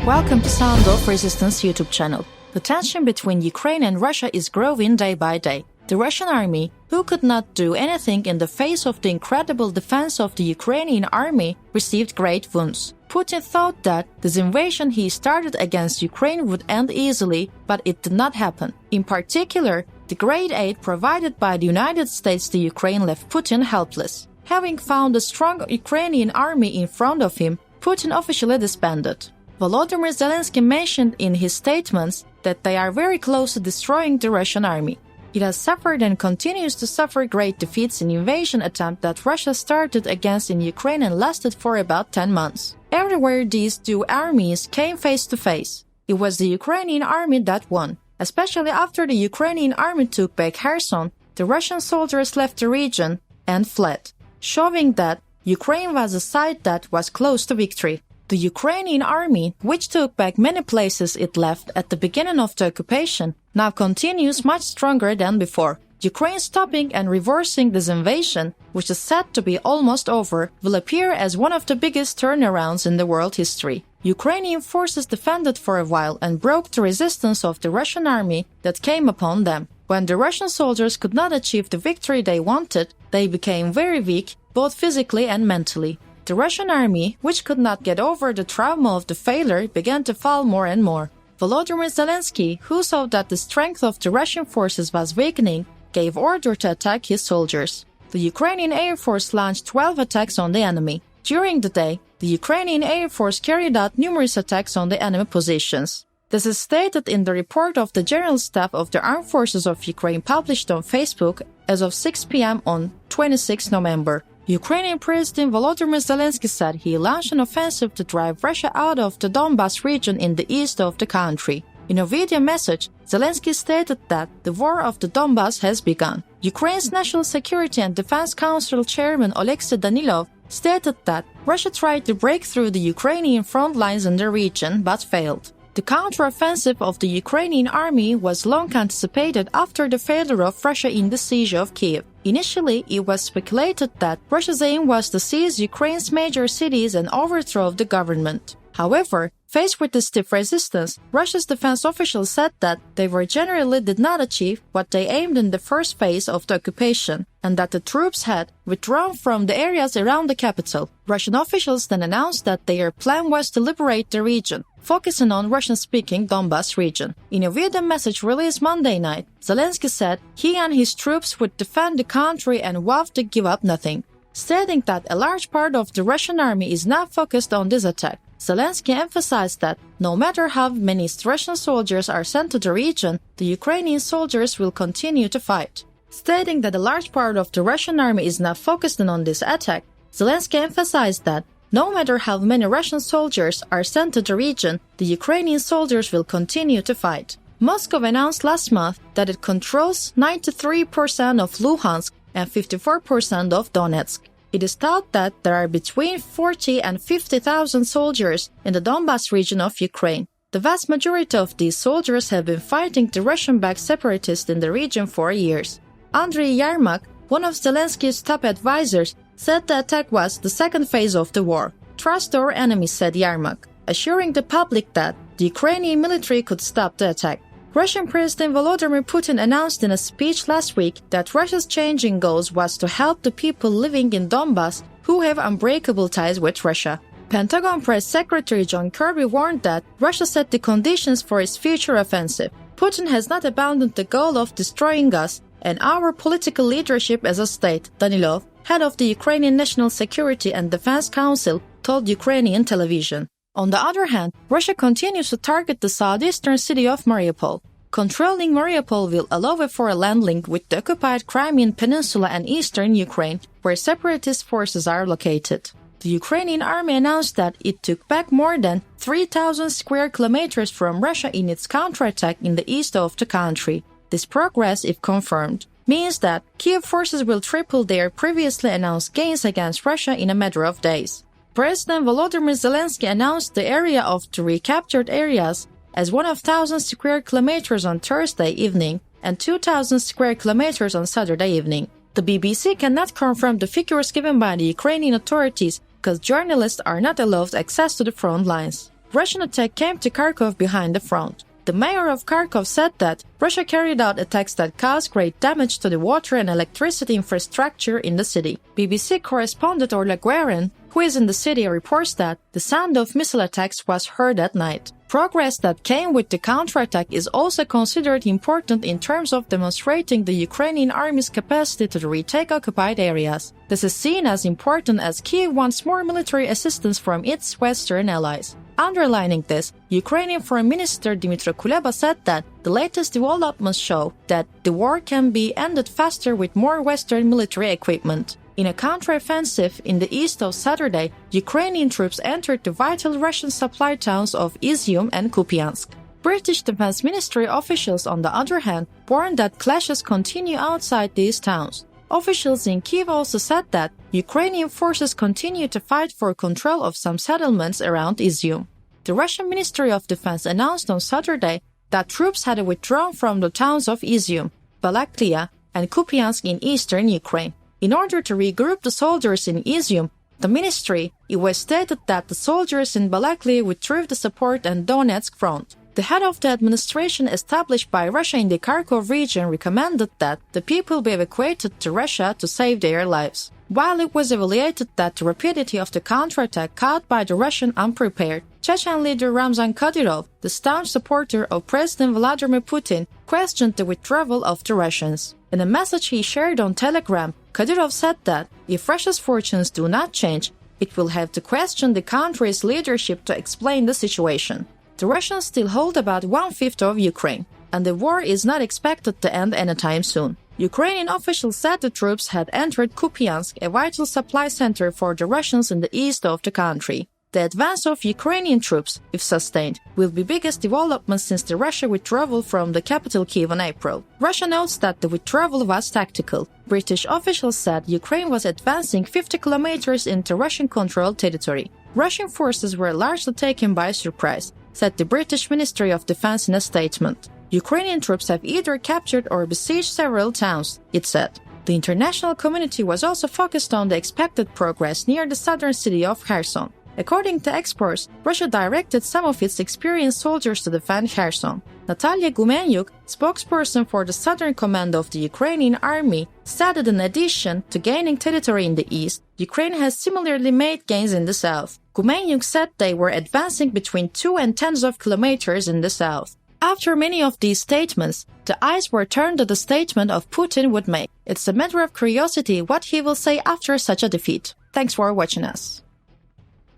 Welcome to Sound of Resistance YouTube channel. The tension between Ukraine and Russia is growing day by day. The Russian army, who could not do anything in the face of the incredible defense of the Ukrainian army, received great wounds. Putin thought that this invasion he started against Ukraine would end easily, but it did not happen. In particular, the great aid provided by the United States to Ukraine left Putin helpless. Having found a strong Ukrainian army in front of him, Putin officially disbanded. Volodymyr Zelensky mentioned in his statements that they are very close to destroying the Russian army. It has suffered and continues to suffer great defeats in invasion attempt that Russia started against in Ukraine and lasted for about 10 months. Everywhere these two armies came face to face, it was the Ukrainian army that won. Especially after the Ukrainian army took back Kherson, the Russian soldiers left the region and fled, showing that Ukraine was a side that was close to victory. The Ukrainian army, which took back many places it left at the beginning of the occupation, now continues much stronger than before. Ukraine stopping and reversing this invasion, which is said to be almost over, will appear as one of the biggest turnarounds in the world history. Ukrainian forces defended for a while and broke the resistance of the Russian army that came upon them. When the Russian soldiers could not achieve the victory they wanted, they became very weak, both physically and mentally. The Russian army, which could not get over the trauma of the failure, began to fall more and more. Volodymyr Zelensky, who saw that the strength of the Russian forces was weakening, gave order to attack his soldiers. The Ukrainian Air Force launched 12 attacks on the enemy. During the day, the Ukrainian Air Force carried out numerous attacks on the enemy positions. This is stated in the report of the General Staff of the Armed Forces of Ukraine published on Facebook as of 6 p.m. on 26 November. Ukrainian President Volodymyr Zelensky said he launched an offensive to drive Russia out of the Donbas region in the east of the country. In a video message, Zelensky stated that the war of the Donbas has begun. Ukraine's National Security and Defense Council Chairman Oleksiy Danilov stated that Russia tried to break through the Ukrainian front lines in the region but failed. The counteroffensive of the Ukrainian army was long anticipated after the failure of Russia in the siege of Kiev. Initially, it was speculated that Russia's aim was to seize Ukraine's major cities and overthrow the government. However, faced with the stiff resistance, Russia's defense officials said that they generally did not achieve what they aimed in the first phase of the occupation, and that the troops had withdrawn from the areas around the capital. Russian officials then announced that their plan was to liberate the region, focusing on Russian-speaking Donbas region. In a video message released Monday night, Zelensky said he and his troops would defend the country and vowed to give up nothing, stating that a large part of the Russian army is now focused on this attack. Zelensky emphasized that no matter how many Russian soldiers are sent to the region, the Ukrainian soldiers will continue to fight. Stating that a large part of the Russian army is now focused on this attack, Zelensky emphasized that no matter how many Russian soldiers are sent to the region, the Ukrainian soldiers will continue to fight. Moscow announced last month that it controls 93% of Luhansk and 54% of Donetsk. It is thought that there are between 40 and 50,000 soldiers in the Donbas region of Ukraine. The vast majority of these soldiers have been fighting the Russian-backed separatists in the region for years. Andriy Yermak, one of Zelensky's top advisors, said the attack was the second phase of the war. Trust our enemies, said Yermak, assuring the public that the Ukrainian military could stop the attack. Russian President Vladimir Putin announced in a speech last week that Russia's changing goals was to help the people living in Donbas who have unbreakable ties with Russia. Pentagon Press Secretary John Kirby warned that Russia set the conditions for its future offensive. Putin has not abandoned the goal of destroying us and our political leadership as a state, Danilov, head of the Ukrainian National Security and Defense Council, told Ukrainian television. On the other hand, Russia continues to target the southeastern city of Mariupol. Controlling Mariupol will allow for a land link with the occupied Crimean Peninsula and eastern Ukraine, where separatist forces are located. The Ukrainian army announced that it took back more than 3,000 square kilometers from Russia in its counterattack in the east of the country. This progress, if confirmed, means that Kiev forces will triple their previously announced gains against Russia in a matter of days. President Volodymyr Zelensky announced the area of the recaptured areas as 1,000 square kilometers on Thursday evening and 2,000 square kilometers on Saturday evening. The BBC cannot confirm the figures given by the Ukrainian authorities because journalists are not allowed access to the front lines. Russian attack came to Kharkov behind the front. The mayor of Kharkov said that Russia carried out attacks that caused great damage to the water and electricity infrastructure in the city. BBC correspondent Orla Guerin, who is in the city, reports that the sound of missile attacks was heard at night. Progress that came with the counterattack is also considered important in terms of demonstrating the Ukrainian army's capacity to retake occupied areas. This is seen as important as Kyiv wants more military assistance from its Western allies. Underlining this, Ukrainian Foreign Minister Dmytro Kuleba said that the latest developments show that the war can be ended faster with more Western military equipment. In a counteroffensive in the east of Saturday, Ukrainian troops entered the vital Russian supply towns of Izium and Kupiansk. British Defense Ministry officials, on the other hand, warned that clashes continue outside these towns. Officials in Kyiv also said that Ukrainian forces continue to fight for control of some settlements around Izium. The Russian Ministry of Defense announced on Saturday that troops had withdrawn from the towns of Izium, Balaklia, and Kupiansk in eastern Ukraine. In order to regroup the soldiers in Izium, the ministry stated that the soldiers in Balaklia withdrew the support and Donetsk front. The head of the administration established by Russia in the Kharkov region recommended that the people be evacuated to Russia to save their lives. While it was evaluated that the rapidity of the counterattack caught by the Russian unprepared, Chechen leader Ramzan Kadyrov, the staunch supporter of President Vladimir Putin, questioned the withdrawal of the Russians. In a message he shared on Telegram, Kadyrov said that if Russia's fortunes do not change, it will have to question the country's leadership to explain the situation. The Russians still hold about 1/5 of Ukraine, and the war is not expected to end anytime soon. Ukrainian officials said the troops had entered Kupiansk, a vital supply center for the Russians in the east of the country. The advance of Ukrainian troops, if sustained, will be biggest development since the Russian withdrawal from the capital Kyiv in April. Russia notes that the withdrawal was tactical. British officials said Ukraine was advancing 50 kilometers into Russian-controlled territory. Russian forces were largely taken by surprise, said the British Ministry of Defense in a statement. Ukrainian troops have either captured or besieged several towns, it said. The international community was also focused on the expected progress near the southern city of Kherson. According to experts, Russia directed some of its experienced soldiers to defend Kherson. Natalia Gumenyuk, spokesperson for the Southern Command of the Ukrainian Army, said that in addition to gaining territory in the east, Ukraine has similarly made gains in the south. Gumenyuk said they were advancing between 2 and tens of kilometers in the south. After many of these statements, the eyes were turned to the statement of Putin would make. It's a matter of curiosity what he will say after such a defeat. Thanks for watching us.